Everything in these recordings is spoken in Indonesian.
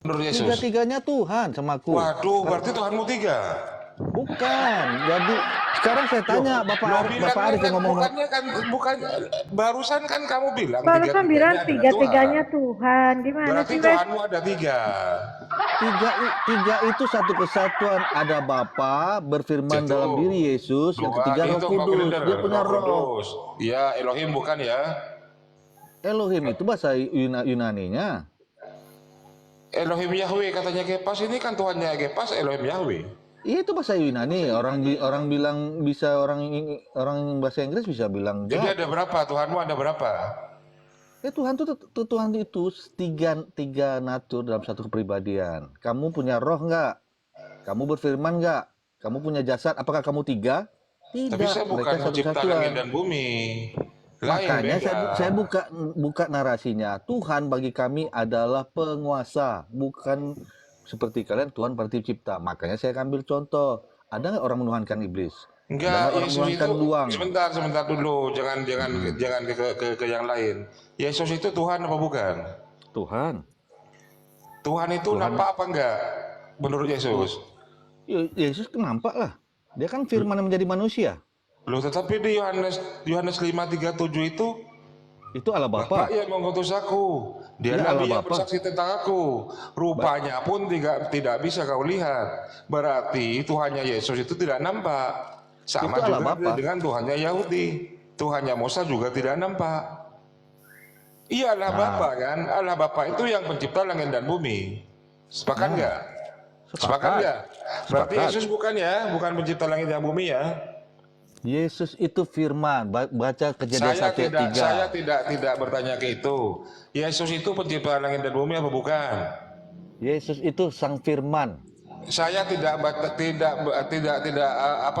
menurut Yesus? Tiga-tiganya Tuhan sama aku. Waduh, berarti Tuhanmu tiga. Bukan. Jadi sekarang saya tanya Bapak Arif yang ngomong. Bukan barusan kan kamu bilang Barusan bilang tiga-tiganya tiga-tiganya Tuhan. Gimana berarti sih, Wes? Tuhanmu ada tiga. Tiga itu satu kesatuan. Ada Bapa berfirman dalam diri Yesus. Yang ketiga Roh Kudus. Dia punya roh. Ya, Elohim bukan ya? Elohim itu bahasa Yunaninya. Elohim Yahweh katanya Kepas, ini kan Tuhannya Kepas Elohim Yahweh. Iya, itu bahasa Yunani. Orang bilang bisa, orang bahasa Inggris bisa bilang. Jadi ada berapa? Tuhanmu ada berapa? Ya Tuhan itu tiga natur dalam satu kepribadian. Kamu punya roh nggak? Kamu berfirman nggak? Kamu punya jasad? Apakah kamu tiga? Tidak. Tapi saya bukan mencipta langit dan bumi. Makanya saya buka narasinya. Tuhan bagi kami adalah penguasa, bukan seperti kalian Tuhan berarti cipta. Makanya saya ambil contoh. Ada nggak orang menuhankan iblis? Enggak, orang Yesus menuhankan itu duang. sebentar dulu, jangan ke yang lain. Yesus itu Tuhan apa bukan? Tuhan. Tuhan itu nampak apa enggak menurut Yesus? Yesus nampak lah. Dia kan firman yang menjadi manusia. Loh, tetapi di Yohanes 5:37 itu Allah Bapa. Bapak yang mengutus aku. Dia nabi yang bersaksi tentang aku. Rupanya pun tidak bisa kau lihat. Berarti Tuhannya Yesus itu tidak nampak. Sama itu juga dengan Tuhannya Yahudi. Tuhannya Musa juga tidak nampak. Iya Allah Bapa kan. Allah Bapa itu yang pencipta langit dan bumi. Sepakat nggak? Sepakat nggak? Berarti Yesus bukan pencipta langit dan bumi ya? Yesus itu firman. Baca Kejadian 1:3. Saya tidak bertanya ke itu. Yesus itu pencipta langit dan bumi apa bukan? Yesus itu sang firman. Saya tidak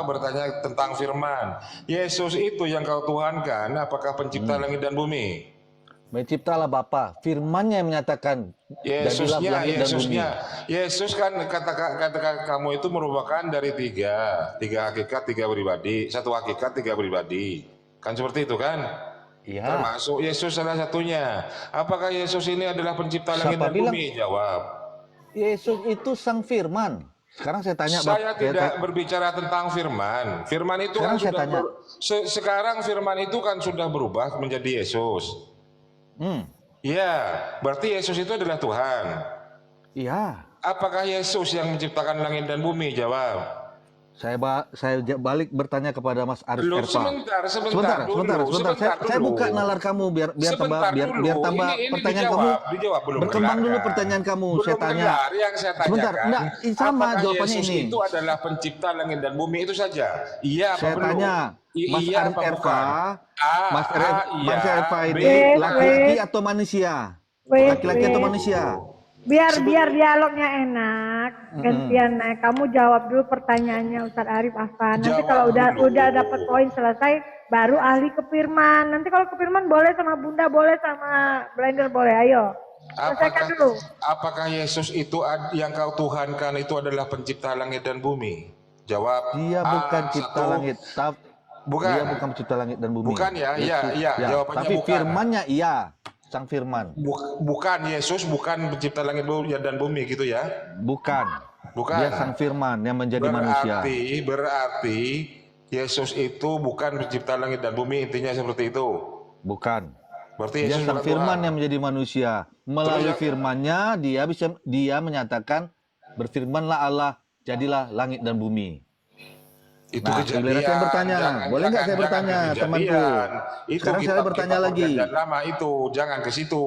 bertanya tentang firman. Yesus itu yang kau tuhankan, apakah pencipta langit dan bumi? Menciptalah Bapa. Firman-Nya yang menyatakan Yesusnya. Yesus kan kata kamu itu merupakan dari tiga hakikat, tiga pribadi, satu hakikat, tiga pribadi. Kan seperti itu kan? Iya. Termasuk Yesus salah satunya. Apakah Yesus ini adalah pencipta langit dan bumi? Jawab. Yesus itu sang firman. Sekarang saya tanya. Saya tidak berbicara tentang firman. Firman itu kan sudah sekarang firman itu kan sudah berubah menjadi Yesus. Iya, berarti Yesus itu adalah Tuhan. Iya. Apakah Yesus yang menciptakan langit dan bumi? Jawab. Saya balik bertanya kepada Mas Arif Erpa. Sebentar. Saya buka nalar kamu biar tambah pertanyaan kamu. Dijawab belum. Berkembang dulu pertanyaan kamu. Saya tanya. Sebentar, enggak, sama jawabannya ini. Yesus itu adalah pencipta langit dan bumi itu saja. Iya, saya tanya. Mas Arif Erpa, Mas Erpa ini laki-laki atau manusia? Laki-laki atau manusia? Biar dialognya enak, gantian kamu jawab dulu pertanyaannya Ustadz Arif apa. Nanti kalau udah dapat poin selesai, baru ahli ke firman. Nanti kalau ke firman boleh sama Bunda, boleh sama Blender, boleh. Ayo, selesaikan dulu. Apakah Yesus itu yang kau tuhankan itu adalah pencipta langit dan bumi? Jawab. Dia bukan cipta langit. Bukan. Dia bukan pencipta langit dan bumi. Bukan ya, iya. Jawabannya tapi bukan. firmannya iya. Sang firman. Bukan, Yesus bukan pencipta langit dan bumi gitu ya? Bukan. Dia sang firman yang menjadi manusia. Berarti Yesus itu bukan pencipta langit dan bumi, intinya seperti itu? Bukan. Berarti Yesus sang firman yang menjadi manusia. Melalui firman-Nya dia menyatakan, berfirmanlah Allah, jadilah langit dan bumi. Itu kejadian. Saya bertanya, boleh nggak saya bertanya, temanku? Sekarang saya bertanya lagi. Lama itu, jangan ke situ.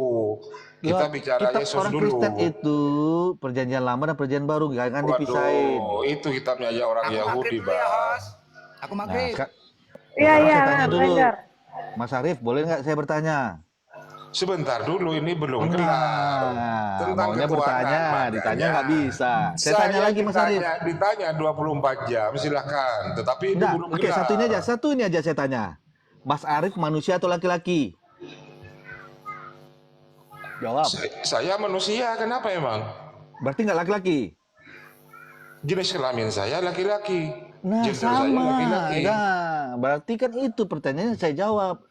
Kita bicara Yesus orang dulu. Kristen itu perjanjian lama dan perjanjian baru jangan dipisahin. Itu kitabnya aja orang Yahudi, Bang. Aku maghrib. Iya, Mas Arif, boleh nggak saya bertanya? Sebentar dulu, ini belum kelar. Tentang bertanya, ditanya nggak bisa. Saya tanya lagi Mas Arif. Ditanya 24 jam, silahkan. Tetapi ini belum kelar. Satu ini aja saya tanya. Mas Arif manusia atau laki-laki? Jawab. Saya manusia, kenapa emang? Berarti nggak laki-laki? Jenis kelamin saya laki-laki. Nah, sama. Nah, berarti kan itu pertanyaannya saya jawab.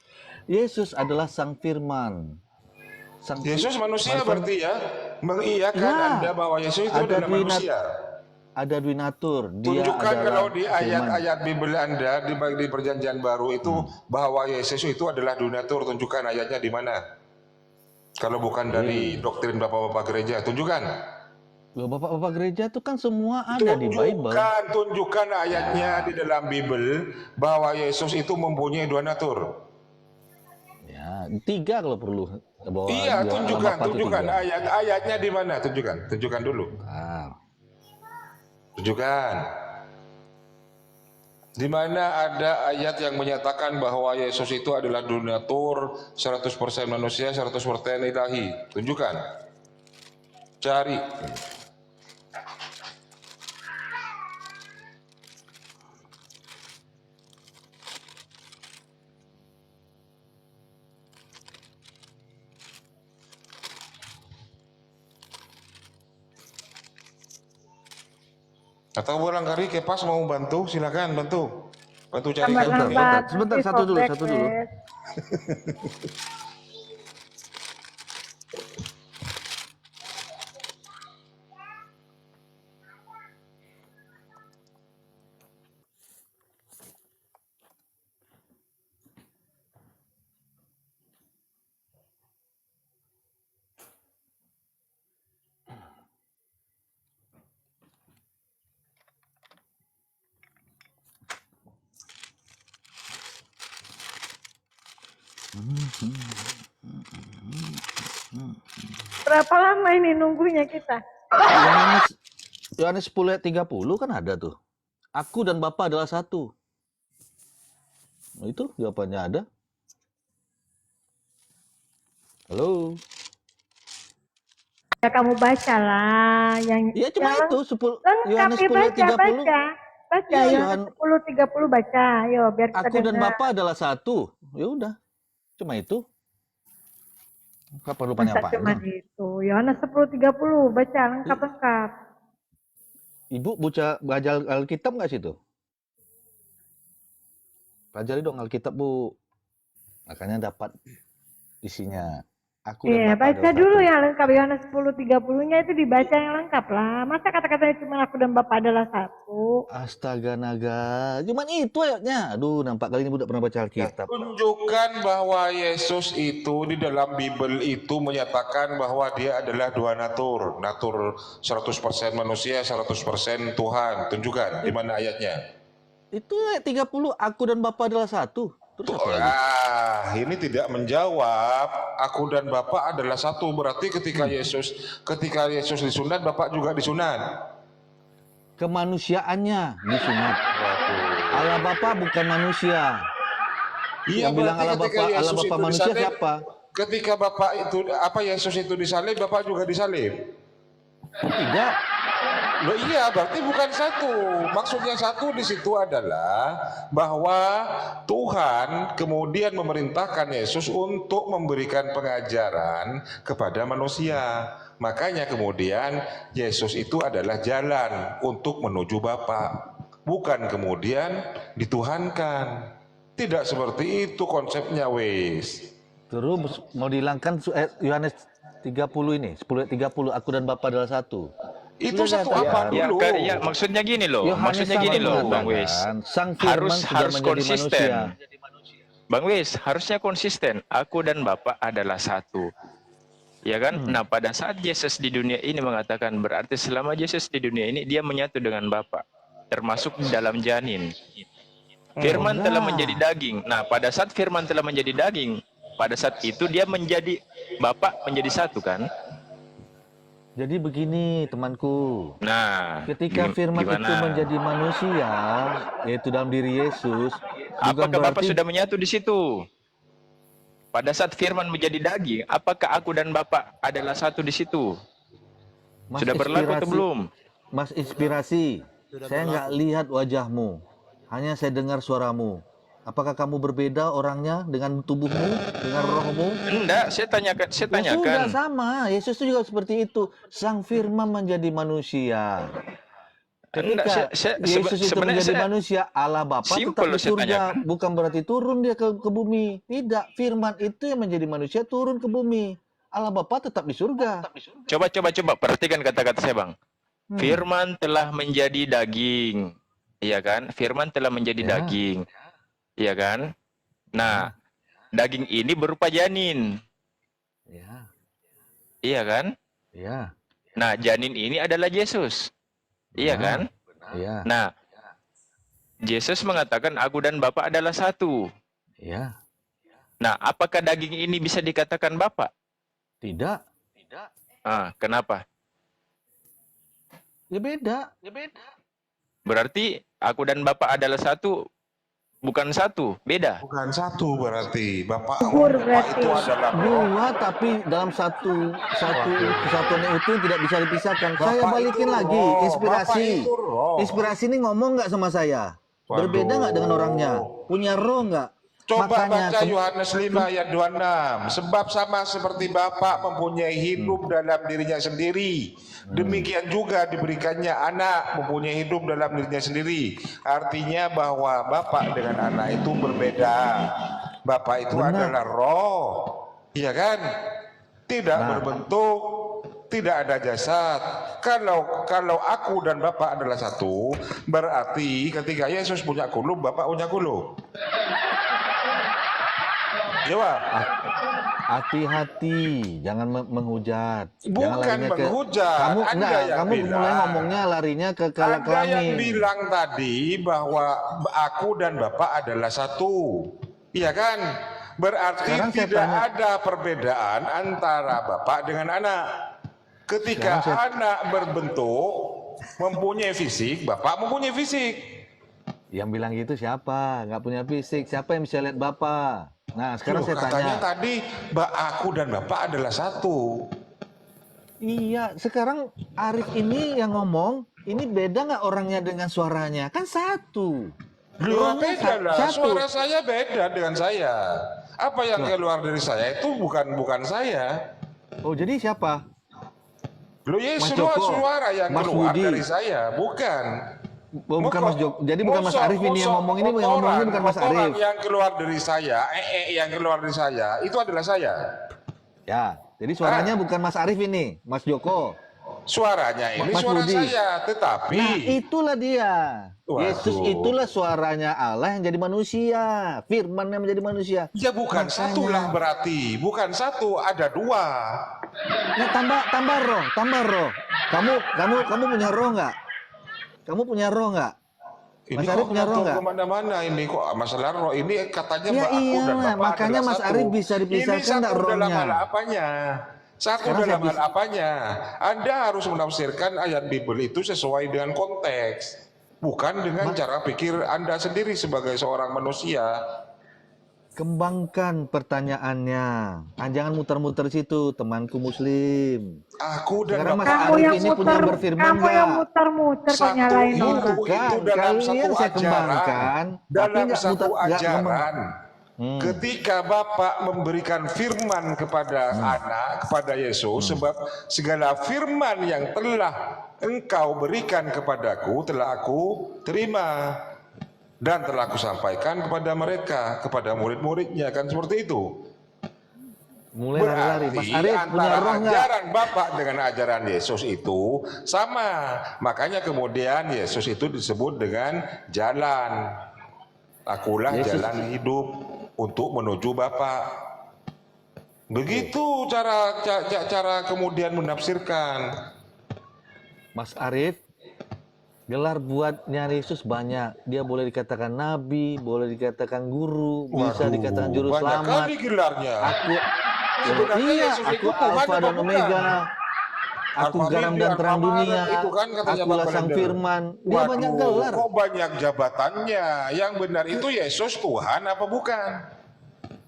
Yesus adalah sang firman. sang Yesus manusia Marvel- berarti ya, mengiyakan Ya, Anda bahwa Yesus itu ada adalah manusia. ada Dwinatur. Dia Tunjukkan adalah kalau di firman. ayat-ayat Bible Anda di Perjanjian Baru itu bahwa Yesus itu adalah donatur. Tunjukkan ayatnya di mana. Kalau bukan dari doktrin Bapak-bapak gereja, tunjukkan. Loh, Bapak-bapak gereja itu kan semua ada di Bible. Tunjukkan ayatnya di dalam Bible bahwa Yesus itu mempunyai dua natur. Ya, 3 kalau perlu. Bahwa Iya, dia tunjukkan, Bapa itu tunjukkan 3. ayatnya di mana? Tunjukkan dulu. Ah, Tunjukkan. Di mana ada ayat yang menyatakan bahwa Yesus itu adalah donatur 100% manusia, 100% ilahi. Tunjukkan. Cari. Atau barangkali Kepas mau bantu, silakan bantu. Bantu cari Tambah-tambah Sebentar, nanti satu dulu, sobek, satu dulu. Wes. Berapa lama ini nunggunya kita? Yohanes Yohanes 10 ayat 30 kan ada tuh. Aku dan Bapa adalah satu. Nah, itu jawabannya ada. Halo. Ya kamu bacalah yang Iya cuma yang itu 10 lengkap Yohanes ya 10 ayat 30. baca Iya, yang Yohan- 10:30 baca, yo biar kita Aku dan dengar. Bapa adalah satu. Ya udah. Cuma itu. Enggak perlu Masa cuma panjang-panjang. itu, Yohanes 10:30 baca lengkap. Ibu baca Alkitab nggak situ? Pelajari dong Alkitab, Bu. Makanya dapat isinya. Aku dan Iya, Bapa baca adalah dulu satu. yang lengkap Yohanes 10:30-nya itu dibaca yang lengkap lah. Masa kata-katanya cuma aku dan Bapak adalah satu. Astaga naga. Cuman itu ayatnya. Aduh, nampak kali ini Bu tidak pernah baca Alkitab. Tunjukkan bahwa Yesus itu di dalam Bible itu menyatakan bahwa dia adalah dua natur. Natur 100% manusia, 100% Tuhan. Tunjukkan di mana ayatnya. Itu ayat 30, aku dan Bapa adalah satu. Terus apa lagi? Ini tidak menjawab. Aku dan Bapa adalah satu. Berarti ketika Yesus disunat, Bapak juga disunat. Kemanusiaannya disunat. Allah Bapa bukan manusia. Iya, Yang bilang berarti Allah ketika Bapa, Yesus Allah Bapa itu manusia disalib, siapa? ketika Bapak itu Yesus itu disalib, Bapak juga disalib. Tidak. Loh iya, berarti bukan satu. Maksudnya satu di situ adalah bahwa Tuhan kemudian memerintahkan Yesus untuk memberikan pengajaran kepada manusia. Makanya kemudian Yesus itu adalah jalan untuk menuju Bapa, bukan kemudian dituhankan. Tidak seperti itu konsepnya, wes. Terus mau dihilangkan Yohanes 30 ini, 10 ayat 30, aku dan Bapa adalah satu. Itu Sudah satu dikatakan. apa Ya, dulu? ya maksudnya gini loh, Yohanes maksudnya gini sama loh, mengatakan, Bang Wis. Sang firman sudah Harus menjadi konsisten. manusia. Bang Wis, harusnya konsisten. Aku dan Bapa adalah satu. Ya kan? Nah, pada saat Yesus di dunia ini mengatakan berarti selama Yesus di dunia ini dia menyatu dengan Bapa, termasuk di dalam janin. Firman telah menjadi daging. Nah, pada saat firman telah menjadi daging, pada saat itu dia menjadi Bapa menjadi satu kan? Jadi begini temanku, Nah, ketika firman gimana? itu menjadi manusia, yaitu dalam diri Yesus, bukan Apakah Bapak berarti sudah menyatu di situ? Pada saat firman menjadi daging, apakah aku dan Bapak adalah satu di situ? Mas Sudah berlaku atau inspirasi- belum? Mas inspirasi, saya nggak lihat wajahmu, hanya saya dengar suaramu. Apakah kamu berbeda orangnya dengan tubuhmu, dengan rohmu? Enggak, saya tanyakan. Ya sudah sama, Yesus itu juga seperti itu. Sang firman menjadi manusia. Ketika Enggak, saya- Yesus itu sebenarnya menjadi saya- manusia, Allah Bapa tetap Simpel di saya surga. tanyakan. Bukan berarti turun dia ke bumi. Tidak, firman itu yang menjadi manusia turun ke bumi. Allah Bapa tetap di surga. Coba perhatikan kata-kata saya, Bang. Firman telah menjadi daging. Iya kan? Firman telah menjadi Ya. daging. Iya kan? Nah, daging ini berupa janin. Ya, Iya kan? ya, Nah, janin ini adalah Yesus. Iya Benar. kan? ya, Nah, Yesus mengatakan aku dan Bapa adalah satu. ya. Nah, apakah daging ini bisa dikatakan Bapa? Tidak. Kenapa? Ya beda. Berarti aku dan Bapa adalah satu, bukan satu, beda. Bukan satu berarti. Bapak Gugur Bapak berarti. itu adalah roh. Dua tapi dalam satu kesatuan yang utuh tidak bisa dipisahkan. Saya Bapak balikin itu lagi roh. inspirasi. Bapak itu roh. Inspirasi ini ngomong nggak sama saya? Berbeda nggak dengan orangnya? Punya roh nggak? Coba Makanya baca Yohanes 5 ayat 26. Sebab sama seperti Bapa mempunyai hidup dalam dirinya sendiri, demikian juga diberikannya anak mempunyai hidup dalam dirinya sendiri. Artinya bahwa Bapa dengan anak itu berbeda. Bapa itu Benar. adalah roh. Iya kan? Tidak Nah. berbentuk, tidak ada jasad. Kalau aku dan Bapa adalah satu, berarti ketika Yesus punya kulub, Bapa punya kulub. Jawab. hati-hati, jangan menghujat. Jangan Bukan larinya menghujat. Kamu Anda enggak, yang kamu bilang. mulai ngomongnya larinya ke Anda yang kelamin. bilang tadi bahwa aku dan Bapak adalah satu. Iya kan? Berarti Sekarang saya tidak tanya. ada perbedaan antara Bapak dengan anak. Ketika anak berbentuk, mempunyai fisik, Bapak mempunyai fisik. Yang bilang gitu siapa? Nggak punya fisik. Siapa yang bisa lihat Bapak? Nah, sekarang Loh, saya katanya tanya. tadi aku dan Bapak adalah satu. Iya, sekarang Arif ini yang ngomong, ini beda nggak orangnya dengan suaranya? Kan satu. Loh, Orangnya beda lah. satu. Suara saya beda dengan saya. Apa yang keluar dari saya itu bukan saya. Oh, jadi siapa? Loh, ya Mas semua Joko, suara yang Mas keluar Budi. dari saya, bukan. Oh, bukan Mas Joko. Jadi bukan Mas Arif ini yang ngomong ini, yang ngomong ini bukan Mas kotoran Arif. yang keluar dari saya, yang keluar dari saya, itu adalah saya. Ya, jadi suaranya bukan Mas Arif ini, Mas Joko. Suaranya ini Mas suara Budi. saya, tetapi Nah, itulah dia. Waduh. Yesus itulah suaranya Allah yang jadi manusia, Firman yang menjadi manusia. ya bukan Makanya- satu lah berarti, bukan satu, ada dua. Nah, tambah roh. Kamu punya roh nggak? Kamu punya roh nggak? Ini Mas Arif kok punya roh ngatur nggak? kemana-mana ini kok masalah roh ini katanya Ya Mbak aku dan iyalah, Bapak makanya adalah Mas satu. Arif bisa dipisahkan Ini satu nggak dalam rohnya? hal apanya? Satu Sekarang dalam saya hal apanya? Anda harus menafsirkan ayat Bible itu sesuai dengan konteks, bukan dengan cara pikir Anda sendiri sebagai seorang manusia. Kembangkan pertanyaannya. Jangan muter-muter situ, temanku Muslim. Aku dan Sekarang Mas Bapak Kamu Arif yang ini punya muter, berfirman kamu yang nggak? muter-muter kok satu nyalain itu, orang. itu dalam Kalian satu saya kembangkan, ajaran, tapi dalam nggak satu muter- nggak ajaran. kembang. Ketika Bapak memberikan firman kepada anak, kepada Yesus, sebab segala firman yang telah engkau berikan kepadaku, telah aku terima. Dan telah aku sampaikan kepada mereka, kepada murid-muridnya, kan seperti itu. Mulai lari-lari. Mas Berarti Arif punya antara roh nggak? ajaran Bapak dengan ajaran Yesus itu sama. Makanya kemudian Yesus itu disebut dengan jalan. Akulah Yesus- jalan hidup untuk menuju Bapak. Begitu cara kemudian menafsirkan. Mas Arif, gelar buatnya Yesus banyak. Dia boleh dikatakan nabi, boleh dikatakan guru, bisa Waduh, dikatakan juru banyak selamat. kali gelarnya. Aku Sebenarnya iya, Yesus aku itu Tuhan Alfa apa dan bukan? Omega. Aku Alfa garam Midi, dan Alfa terang Maret, dunia. itu kan katanya Akulah Bapak sang Lender. firman. Dia Waduh, banyak gelar. kok banyak jabatannya? Yang benar itu Yesus Tuhan apa bukan?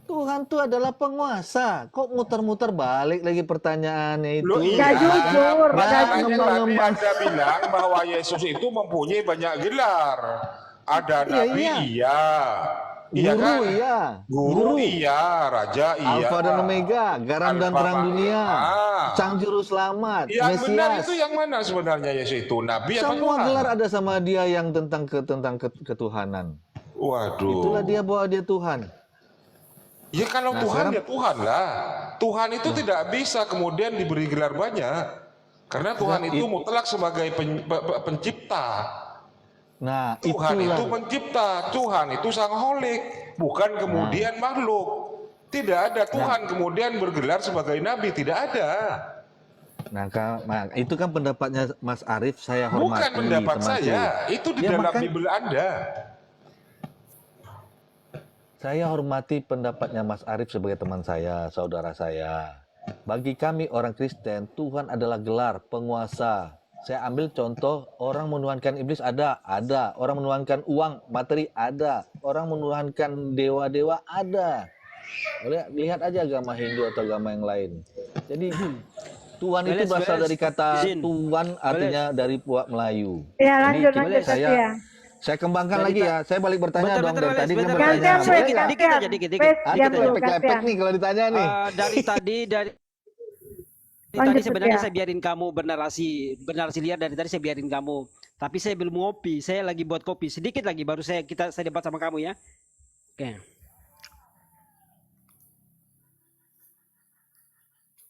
Tuhan itu adalah penguasa. Kok muter-muter balik lagi pertanyaannya itu? Loh, Nggak jujur, nggak Makanya tadi ngembang-ngembang. Anda bilang bahwa Yesus itu mempunyai banyak gelar. Ada Iya, nabi, iya. iya. Iya Guru, kan? iya. Guru, iya. Raja, iya. Alfa dan Omega, garam dan Alfa, terang dunia, ah. sang juru selamat, Yang benar Mesias. itu yang mana sebenarnya Yesus itu? Nabi apa Semua Tuhan? gelar ada sama dia yang tentang ketuhanan. Waduh. Itulah dia bahwa dia Tuhan. Ya kalau Nah, Tuhan sekarang- ya Tuhan lah. Tuhan itu tidak bisa kemudian diberi gelar banyak. Karena Tuhan itu mutlak sebagai pencipta. Nah, Tuhan itu itulah. pencipta. Tuhan itu sang holik, bukan kemudian makhluk. Tidak ada Tuhan kemudian bergelar sebagai nabi, tidak ada. Nah, itu kan pendapatnya Mas Arief, saya hormati. Bukan pendapat temanku. saya, itu di Ya, dalam makanya- Bible Anda. Saya hormati pendapatnya Mas Arief sebagai teman saya, saudara saya. Bagi kami orang Kristen, Tuhan adalah gelar penguasa. Saya ambil contoh, orang menuhankan iblis ada. Orang menuhankan uang, materi ada. Orang menuhankan dewa-dewa ada. Lihat aja agama Hindu atau agama yang lain. Jadi Tuhan itu berasal dari kata Izin. Tuhan, artinya dari puak Melayu. Ya Jadi lanjut kita- lanjut saya- ya. Saya kembangkan lagi ya. Saya balik bertanya dong. Dari tadi kan bentar, bertanya. Gantian, Boleh, Wes, dikit, dikit aja, dikit. Wes, Ada diam dulu, lepek-lepek gantian. nih kalau ditanya nih. Dari tadi Lanjut, sebenarnya Setia. saya biarin kamu bernarasi liar, dari tadi saya biarin kamu. Tapi saya belum ngopi, saya lagi buat kopi. Sedikit lagi baru saya debat sama kamu ya. Oke.